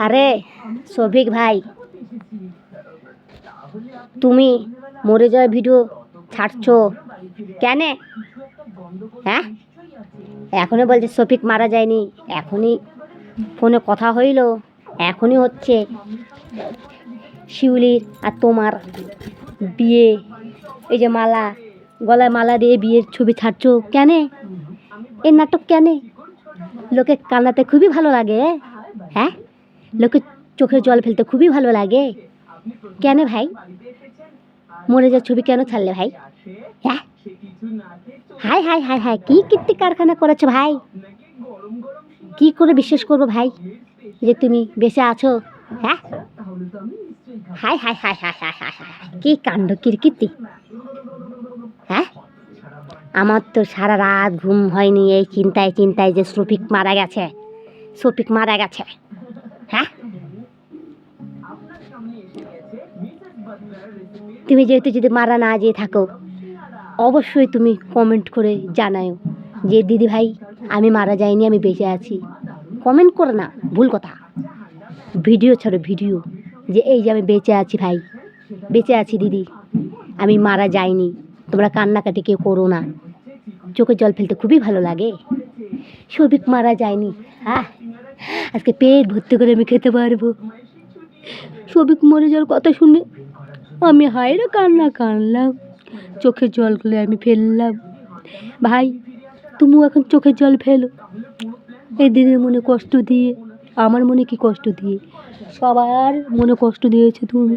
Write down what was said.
আরে শফিক ভাই, তুমি মরে যাওয়ার ভিডিও ছাড়ছো কেন? হ্যাঁ, এখনই বলছে শফিক মারা যায়নি, এখনই ফোনে কথা হইল, এখনই হচ্ছে শিউলির আর তোমার বিয়ে, এই যে মালা, গলায় মালা দিয়ে বিয়ের ছবি ছাড়ছো কেন? এই নাটক কেন? লোকে কান্নাতে খুবই ভালো লাগে, হ্যাঁ, লোকে চোখে জল ফেলতে খুবই ভালো লাগে কেন ভাই? মরে যাওয়ার ছবি কেন ছাড়লে ভাই? হ্যাঁ, হাই হাই হাই হাই, কি কীর্তি কারখানা করেছো ভাই? কি করে বিশ্বাস করবো ভাই যে তুমি বেঁচে আছো? হ্যাঁ, high high high high high high high, কি কাণ্ড, কি কীর্তি! হ্যাঁ, আমার তো সারা রাত ঘুম হয়নি এই চিন্তায় চিন্তায় যে শফিক মারা গেছে, শফিক মারা গেছে। হ্যাঁ, তুমি যেহেতু যদি মারা না যেয়ে থাকো, অবশ্যই তুমি কমেন্ট করে জানাও যে দিদি ভাই আমি মারা যাইনি, আমি বেঁচে আছি। কমেন্ট করো না, ভুল কথা। ভিডিও ছাড়ো, ভিডিও, যে এই যে আমি বেঁচে আছি ভাই, বেঁচে আছি দিদি, আমি মারা যাইনি। তোমরা কান্নাকাটি কেউ করো না, চোখে জল ফেলতে খুবই ভালো লাগে। শফিক মারা যায়নি, হ্যাঁ, আজকে পেট ভর্তি করে আমি খেতে পারবো। শফিক মরে যাওয়ার কথা শুনে আমি হায়রে কান্না কানলাম, চোখের জলগুলো আমি ফেললাম। ভাই তুমিও এখন চোখের জল ফেলো, এই দিদির মনে কষ্ট দিয়ে, আমার মনে কি কষ্ট দিয়ে, সবার মনে কষ্ট দিয়েছে তুমি।